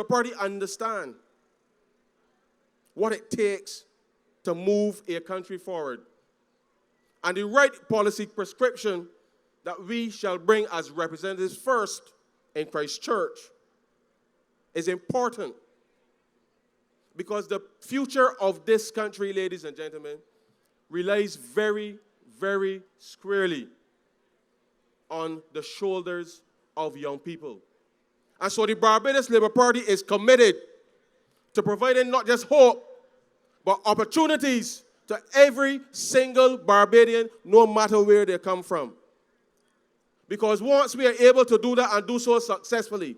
Party understand what it takes to move a country forward. And the right policy prescription that we shall bring as representatives first in Christ Church is important, because the future of this country, ladies and gentlemen, relies very, very squarely on the shoulders of young people. And so the Barbados Labour Party is committed to providing not just hope, but opportunities to every single Barbadian, no matter where they come from. Because once we are able to do that and do so successfully,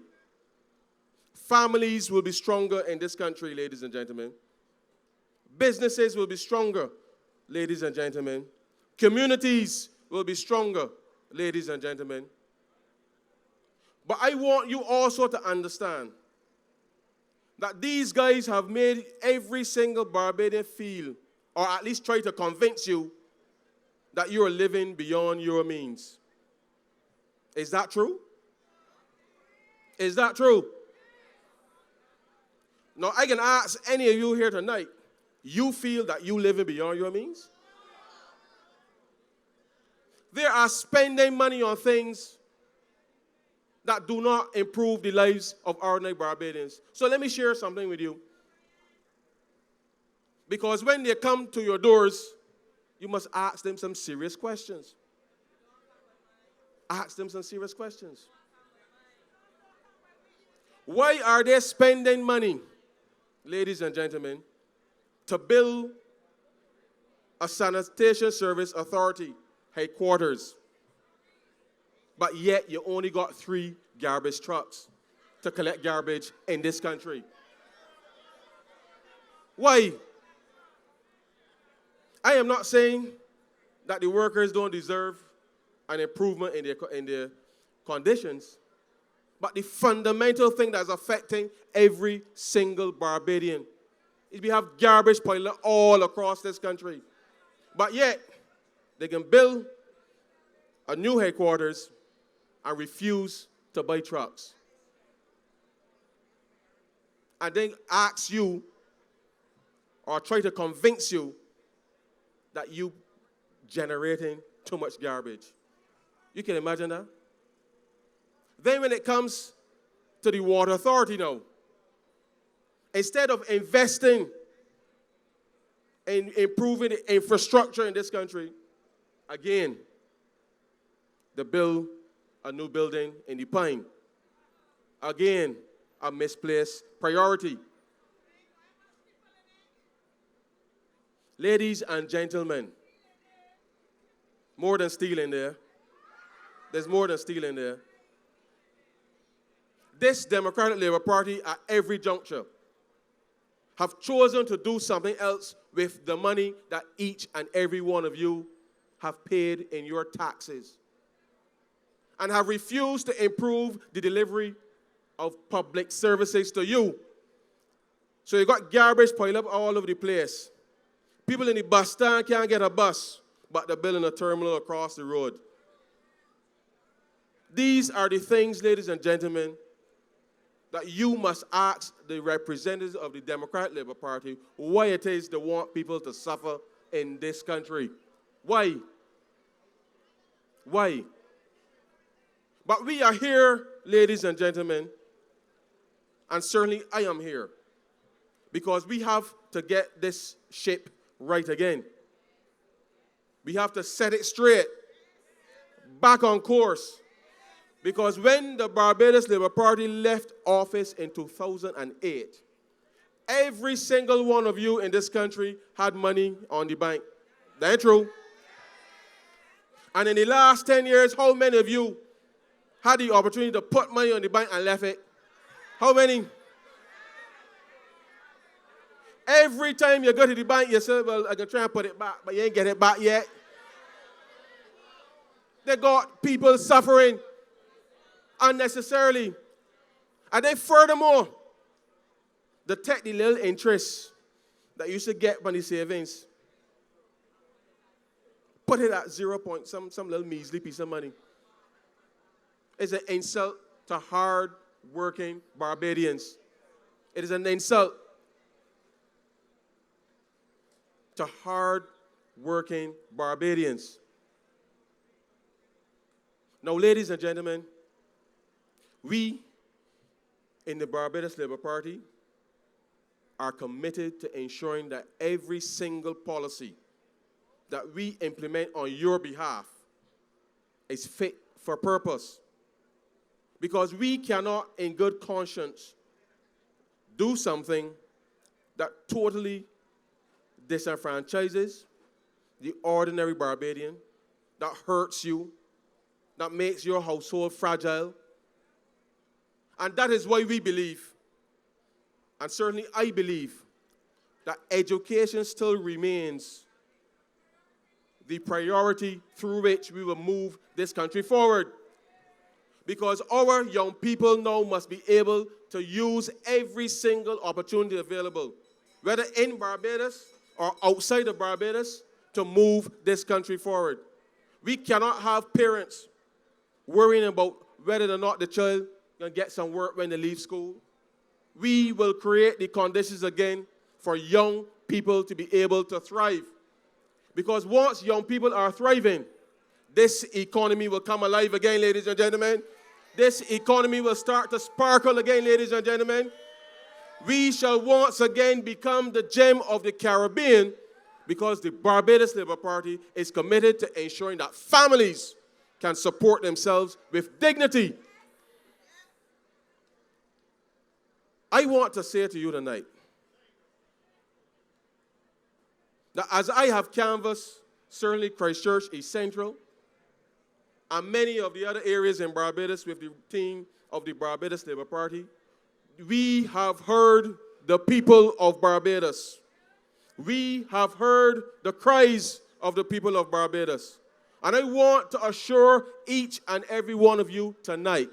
families will be stronger in this country, ladies and gentlemen. Businesses will be stronger, ladies and gentlemen. Communities will be stronger, ladies and gentlemen. But I want you also to understand that these guys have made every single Barbadian feel, or at least try to convince you, that you are living beyond your means. Is that true? Is that true? Now, I can ask any of you here tonight, you feel that you living beyond your means? They are spending money on things that do not improve the lives of ordinary Barbadians. So let me share something with you. Because when they come to your doors, you must ask them some serious questions. Ask them some serious questions. Why are they spending money, ladies and gentlemen, to build a sanitation service authority headquarters, but yet you only got 3 garbage trucks to collect garbage in this country? Why? I am not saying that the workers don't deserve an improvement in their conditions, but the fundamental thing that's affecting every single Barbadian is we have garbage piling all across this country. But yet, they can build a new headquarters and refuse to buy trucks. And then ask you, or try to convince you, that you generating too much garbage. You can imagine that? Then when it comes to the water authority now, instead of investing in improving the infrastructure in this country, again, they build a new building in the Pine. Again, a misplaced priority. Ladies and gentlemen, more than steel in there. There's more than steel in there. This Democratic Labour Party at every juncture have chosen to do something else with the money that each and every one of you have paid in your taxes, and have refused to improve the delivery of public services to you. So you got garbage piled up all over the place. People in the bus stand can't get a bus, but they're building a terminal across the road. These are the things, ladies and gentlemen, that you must ask the representatives of the Democratic Labour Party why it is they want people to suffer in this country. Why? Why? But we are here, ladies and gentlemen, and certainly I am here, because we have to get this ship right again. We have to set it straight, back on course. Because when the Barbados Labour Party left office in 2008, every single one of you in this country had money on the bank. That's true. And in the last 10 years, how many of you had the opportunity to put money on the bank and left it? How many? Every time you go to the bank, you say, well, I can try and put it back, but you ain't get it back yet. They got people suffering unnecessarily. And then furthermore, they take the little interest that you should get from the savings, put it at 0 point, some little measly piece of money. It's an insult to hard-working Barbadians. It is an insult to hard-working Barbadians. Now, ladies and gentlemen, we in the Barbados Labour Party are committed to ensuring that every single policy that we implement on your behalf is fit for purpose. Because we cannot, in good conscience, do something that totally disenfranchises the ordinary Barbadian, that hurts you, that makes your household fragile. And that is why we believe, and certainly I believe, that education still remains the priority through which we will move this country forward. Because our young people now must be able to use every single opportunity available, whether in Barbados or outside of Barbados, to move this country forward. We cannot have parents worrying about whether or not the child can get some work when they leave school. We will create the conditions again for young people to be able to thrive. Because once young people are thriving, this economy will come alive again, ladies and gentlemen. This economy will start to sparkle again, ladies and gentlemen. We shall once again become the gem of the Caribbean because the Barbados Labour Party is committed to ensuring that families can support themselves with dignity. I want to say to you tonight that as I have canvassed certainly Christchurch East Central and many of the other areas in Barbados with the team of the Barbados Labour Party, we have heard the people of Barbados. We have heard the cries of the people of Barbados. And I want to assure each and every one of you tonight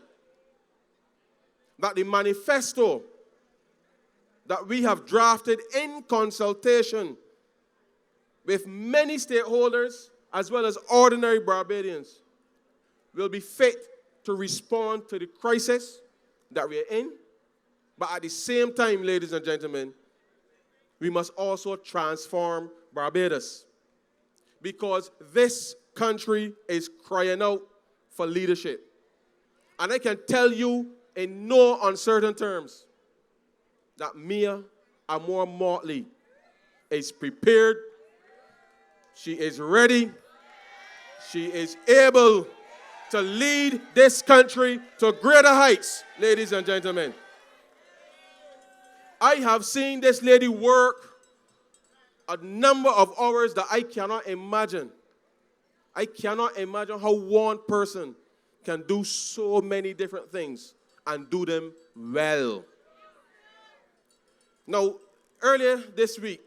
that the manifesto that we have drafted in consultation with many stakeholders as well as ordinary Barbadians will be fit to respond to the crisis that we are in. But at the same time, ladies and gentlemen, we must also transform Barbados because this country is crying out for leadership. And I can tell you in no uncertain terms that Mia Amor Motley is prepared, she is ready, she is able to lead this country to greater heights, ladies and gentlemen. I have seen this lady work a number of hours that I cannot imagine. I cannot imagine how one person can do so many different things and do them well. Now, earlier this week,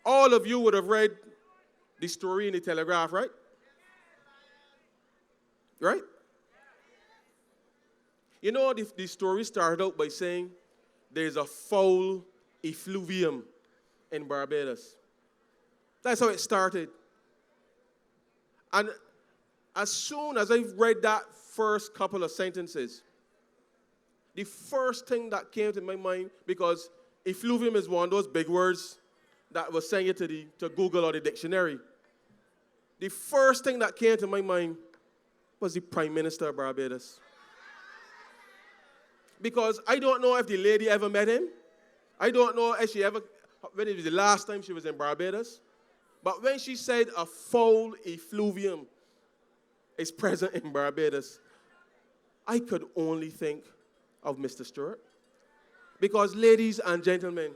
all of you would have read the story in the Telegraph, right? Right? You know, the story started out by saying there's a foul effluvium in Barbados. That's how it started. And as soon as I read that first couple of sentences, the first thing that came to my mind, because effluvium is one of those big words that will send you to Google or the dictionary. The first thing that came to my mind was the Prime Minister of Barbados. Because I don't know if the lady ever met him. I don't know if she ever, when it was the last time she was in Barbados. But when she said a foul effluvium is present in Barbados, I could only think of Mr. Stewart. Because, ladies and gentlemen,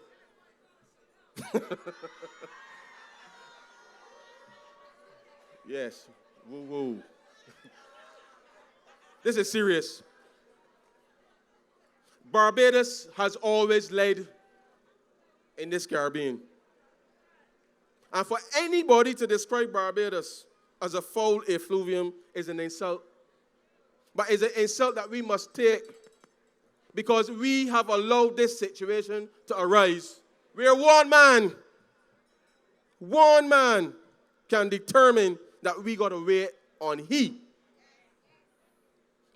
yes, woo-woo. This is serious. Barbados has always led in this Caribbean. And for anybody to describe Barbados as a foul effluvium is an insult. But it's an insult that we must take because we have allowed this situation to arise where one man can determine that we got to wait on he.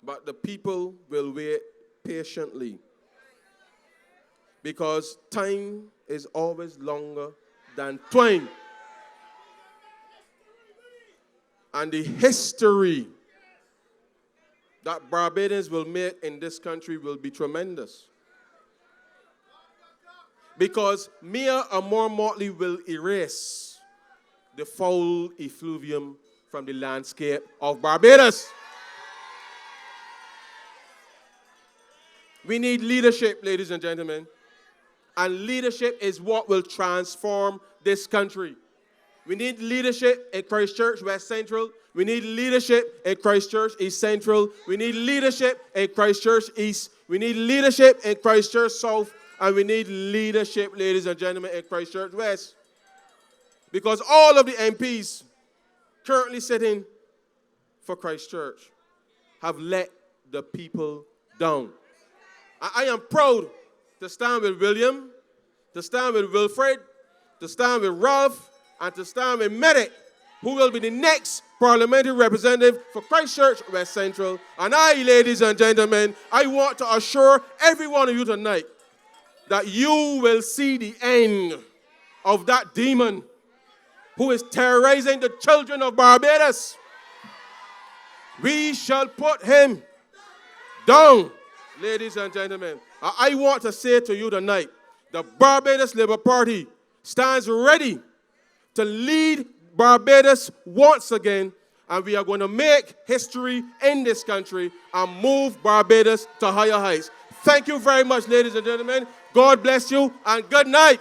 But the people will wait patiently. Because time is always longer than twain. And the history that Barbadians will make in this country will be tremendous. Because mere or more mortally will erase the foul effluvium from the landscape of Barbados. We need leadership, ladies and gentlemen. And leadership is what will transform this country. We need leadership in Christchurch, West Central. We need leadership in Christchurch, East Central. We need leadership in Christchurch East. We need leadership in Christchurch South. And we need leadership, ladies and gentlemen, in Christchurch West. Because all of the MPs currently sitting for Christchurch have let the people down. I am proud to stand with William, to stand with Wilfred, to stand with Ralph, and to stand with Medic, who will be the next parliamentary representative for Christchurch West Central. And I, ladies and gentlemen, I want to assure every one of you tonight that you will see the end of that demon who is terrorizing the children of Barbados. We shall put him down, ladies and gentlemen. I want to say to you tonight, the Barbados Labour Party stands ready to lead Barbados once again, and we are going to make history in this country and move Barbados to higher heights. Thank you very much, ladies and gentlemen. God bless you, and good night.